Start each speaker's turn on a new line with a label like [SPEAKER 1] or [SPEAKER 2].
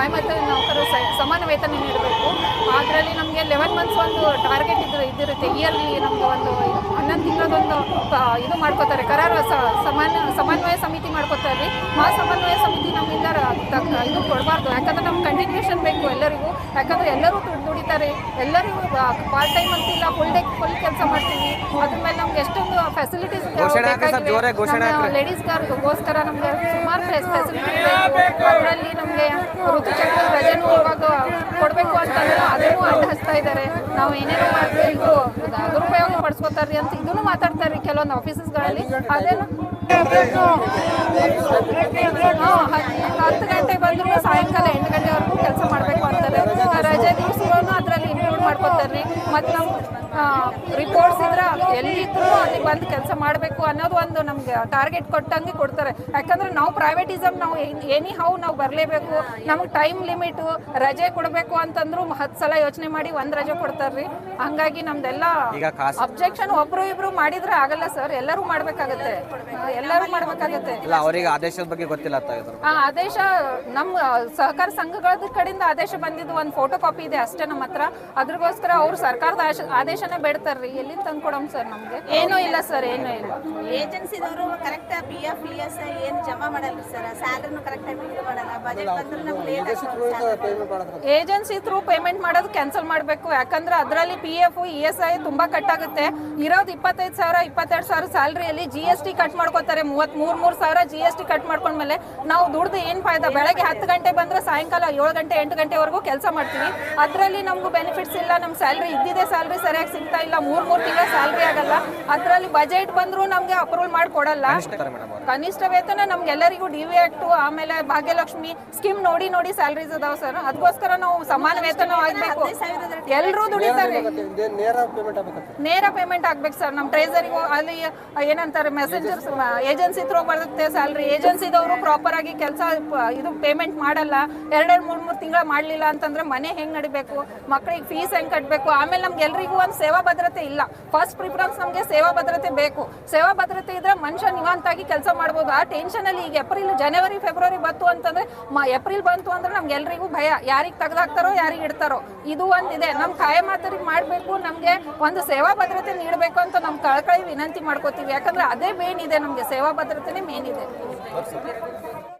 [SPEAKER 1] ಕಾಯಮತ್ತ ನೌಕರರು ಸಮಾನ ವೇತನ ನೀಡಬೇಕು. ಅದರಲ್ಲಿ ನಮಗೆ 11 ಮಂತ್ಸ್ ಒಂದು ಟಾರ್ಗೆಟ್ ಇದಿರುತ್ತೆ. ಇಯರ್ಲಿ ನಮಗೆ ಒಂದು 11 ತಿಂಗಳದೊಂದು ಇದು ಮಾಡ್ಕೋತಾರೆ, ಕರಾರು ಸಮನ್ವಯ ಸಮಿತಿ ಮಾಡ್ಕೋತಾರೆ. ಆ ಸಮನ್ವಯ ಸಮಿತಿ ನಮ್ಮಿಂದ ಇದು ಕೊಡಬಾರ್ದು, ಯಾಕಂದ್ರೆ ನಮ್ಗೆ ಕಂಟಿನ್ಯೂಷನ್ ಬೇಕು ಎಲ್ಲರಿಗೂ. ಯಾಕಂದರೆ ಎಲ್ಲರೂ ದುಡಿತಾರೆ, ಎಲ್ಲರಿಗೂ ಪಾರ್ಟ್ ಟೈಮ್ ಅಂತಿಲ್ಲ, ಫುಲ್ ಕೆಲಸ ಮಾಡ್ತೀವಿ. ಅದ್ರ ಮೇಲೆ ನಮ್ಗೆ ಎಷ್ಟೊಂದು ಫೆಸಿಲಿಟೀಸ್ ಲೇಡೀಸ್ಗೋಸ್ಕರ ನಮಗೆ ಸುಮಾರು ಫೆಸಿಲಿಟಿ ಬೇಕು. ಅದರಲ್ಲಿ ನಮಗೆ ಋತುಚಕ್ರ ರಜೆನೂ ಇವಾಗ ಕೊಡಬೇಕು ಅಂತಂದ್ರೆ ಅದನ್ನು ಅಡ್ಡ ಹಚ್ತಾ ಇದ್ದಾರೆ. ನಾವು ಏನೇನೋ ಮಾಡ್ತೀವಿ ಇದು ದುರುಪಯೋಗ ಪಡಿಸ್ಕೋತಾರ್ರಿ ಅಂತ ಇದನ್ನು ಮಾತಾಡ್ತಾರೆ ಕೆಲವೊಂದು ಆಫೀಸಸ್ಗಳಲ್ಲಿ. ಅದೇನು 10 ಗಂಟೆ ಬಂದರೂ ಸಾಯಂಕಾಲ 8 ಗಂಟೆವರೆಗೂ ಕೆಲಸ ಮಾಡಬೇಕು ಅಂತಾರೆ. ರಜೆ ದಿವಸಗಳನ್ನು ಅದರಲ್ಲಿ ಇನ್ಕ್ಲೂಡ್ ಮಾಡ್ಕೋತಾರೆ. ಮತ್ತು ನಮ್ಮ ರಿಪೋರ್ಟ್ಸ್ ಇದ್ರೆ ಎಲ್ಲಿದ್ರೂ ಅಲ್ಲಿ ಬಂದು ಕೆಲಸ ಮಾಡಬೇಕು ಅನ್ನೋದು ಒಂದು ನಮಗೆ ಟಾರ್ಗೆಟ್ ಕೊಟ್ಟಂಗೆ ಕೊಡ್ತಾರೆ. ಯಾಕಂದರೆ ನಾವು ಪ್ರೈವೇಟಿಸಮ್ ನಾವು ಹೌ ನಾವು ಬರಲೇಬೇಕು, ನಮಗೆ ಟೈಮ್ ಲಿಮಿಟು ರಜೆ ಕೊಡಬೇಕು ಅಂತಂದ್ರು 10 ಸಲ ಯೋಚನೆ ಮಾಡಿ ಒಂದು ರಜೆ ಕೊಡ್ತಾರ್ರಿ. ಹಂಗಾಗಿ ನಮ್ದೆಲ್ಲ ಅಬ್ಜೆಕ್ಷನ್ ಒಬ್ರು ಇಬ್ರು ಮಾಡಿದ್ರೆ ಆಗಲ್ಲ ಸರ್, ಎಲ್ಲರೂ ಮಾಡಬೇಕಾಗತ್ತೆ.
[SPEAKER 2] ಅವರಿಗೆ ಆದೇಶದ ಬಗ್ಗೆ ಗೊತ್ತಿಲ್ಲ.
[SPEAKER 1] ಆದೇಶ ನಮ್ಮ ಸಹಕಾರ ಸಂಘಗಳ ಕಡೆಯಿಂದ ಆದೇಶ ಬಂದಿದ್ದು ಒಂದು ಫೋಟೋ ಕಾಪಿ ಇದೆ ಅಷ್ಟೇ ನಮ್ಮ ಹತ್ರ. ಅದ್ರಗೋಸ್ಕರ ಅವ್ರು ಸರ್ಕಾರದ ಆದೇಶನೇ ಬೇಡ್ತಾರ್ರಿ. ಎಲ್ಲಿ ತಂದ್ಕೊಡಮ್ ಸರ್? ನಮ್ಗೆ ಏನೂ ಇಲ್ಲ ಸರ್, ಏನೂ ಇಲ್ಲ.
[SPEAKER 3] ಏಜೆನ್ಸಿದವರು ಕರೆಕ್ಟ್ PF ESI ಏನು ಜಮಾ ಮಾಡಲ್ಲ ಸರ್, ಸ್ಯಾಲರಿನೂ ಕರೆಕ್ಟಾಗಿ ಇದು ಮಾಡಲ್ಲ. ಬಜೆಟ್ ಬಂದ್ರೆ ನಮ್ಗೆ
[SPEAKER 1] ಏಜೆನ್ಸಿ ಥ್ರೂ ಪೇಮೆಂಟ್ ಮಾಡೋದು ಕ್ಯಾನ್ಸಲ್ ಮಾಡಬೇಕು. ಯಾಕಂದ್ರೆ ಅದರಲ್ಲಿ PF ESI ತುಂಬಾ ಕಟ್ ಆಗುತ್ತೆ. ಇರೋದು 25,000 22,000 ಸ್ಯಾಲ್ರಿಯಲ್ಲಿ GST ಕಟ್ ಮಾಡ್ಕೋತಾರೆ. 33,000 GST ಕಟ್ ಮಾಡ್ಕೊಂಡ್ಮೇಲೆ ನಾವು ದುಡ್ದು ಏನು ಫಾಯ್ದಾ? ಬೆಳಗ್ಗೆ 10 ಗಂಟೆ ಬಂದ್ರೆ ಸಾಯಂಕಾಲ 7 ಗಂಟೆ 8 ಗಂಟೆವರೆಗೂ ಕೆಲಸ ಮಾಡ್ತೀವಿ. ಅದರಲ್ಲಿ ನಮಗೂ ಬೆನಿಫಿಟ್ಸ್ ಇಲ್ಲ. ನಮ್ಮ ಸ್ಯಾಲ್ರಿ ಇದ್ದಿದೆ ಸ್ಯಾಲ್ರಿ ಸರಿಯಾಗಿ ಸಿಗ್ತಾ ಇಲ್ಲ. 3 ತಿಂಗಳ ಸ್ಯಾಲ್ರಿ ಆಗಲ್ಲ. ಅದರಲ್ಲಿ ಬಜೆಟ್ ಬಂದರೂ ನಮಗೆ ಅಪ್ರೂವಲ್ ಮಾಡಿಕೊಡಲ್ಲ. ಕನಿಷ್ಠ ವೇತನ ನಮ್ಗೆಲ್ಲರಿಗೂ DV ಆಕ್ಟು ಆಮೇಲೆ ಭಾಗ್ಯಲಕ್ಷ್ಮಿ ಸ್ಕೀಮ್ ನೋಡಿ ಸ್ಯಾಲ್ರೀಸ್ ಅದಾವ ಸರ್. ಅದಕ್ಕೋಸ್ಕರ ನಾವು ಸಮಾನ ವೇತನ ಆಗಬೇಕು. ಎಲ್ಲರೂ ದುಡಿತಾರೆ. ನೇರ ಪೇಮೆಂಟ್ ಆಗ್ಬೇಕು ಸರ್. ನಮ್ಮ ಟ್ರೆಜರಿಗೂ ಅಲ್ಲಿ ಏನಂತಾರೆ ಮೆಸೇಜರ್ಸ್ ಏಜೆನ್ಸಿ ಥ್ರೂ ಬರುತ್ತೆ ಸ್ಯಾಲ್ರಿ. ಏಜೆನ್ಸಿದವರು ಪ್ರಾಪರ್ ಆಗಿ ಕೆಲಸ ಇದು ಪೇಮೆಂಟ್ ಮಾಡಲ್ಲ. 2-3 ತಿಂಗಳ ಮಾಡಲಿಲ್ಲ ಅಂತಂದ್ರೆ ಮನೆ ಹೆಂಗೆ ನಡಿಬೇಕು, ಮಕ್ಕಳಿಗೆ ಫೀಸ್ ಹೆಂಗೆ ಕಟ್ಟಬೇಕು. ಆಮೇಲೆ ನಮ್ಗೆ ಎಲ್ರಿಗೂ ಒಂದು ಸೇವಾ ಭದ್ರತೆ ಇಲ್ಲ. ಫಸ್ಟ್ ಪ್ರಿಫರೆನ್ಸ್ ನಮಗೆ ಸೇವಾ ಭದ್ರತೆ ಬೇಕು. ಸೇವಾ ಭದ್ರತೆ ಇದ್ರೆ ಮನುಷ್ಯ ನಿವಾಂತಾಗಿ ಕೆಲಸ ಮಾಡ್ಬೋದು. ಆ ಟೆನ್ಷನಲ್ಲಿ ಈಗ ಜನವರಿ ಫೆಬ್ರವರಿ ಬಂತು ಅಂತಂದ್ರೆ ಏಪ್ರಿಲ್ ಬಂತು ಅಂದ್ರೆ ನಮ್ಗೆಲ್ರಿಗೂ ಭಯ, ಯಾರಿಗೆ ತೆಗೆದಾಕ್ತಾರೋ ಯಾರಿಗೆ ಇಡ್ತಾರೋ. ಇದು ಒಂದಿದೆ. ನಮ್ಮ ಕಾಯಮಾತರಿಗೆ ಮಾಡಬೇಕು, ನಮಗೆ ಒಂದು ಸೇವಾ ಭದ್ರತೆ ನೀಡಬೇಕು ಅಂತ ನಮ್ಮ ಕಳಕಳಿ ವಿನಂತಿ ಮಾಡ್ಕೋತೀವಿ. ಯಾಕಂದ್ರೆ ಅದೇ ಮೇನ್ ಇದೆ, ನಮಗೆ ಸೇವಾ ಭದ್ರತೆನೇ ಮೇನ್ ಇದೆ.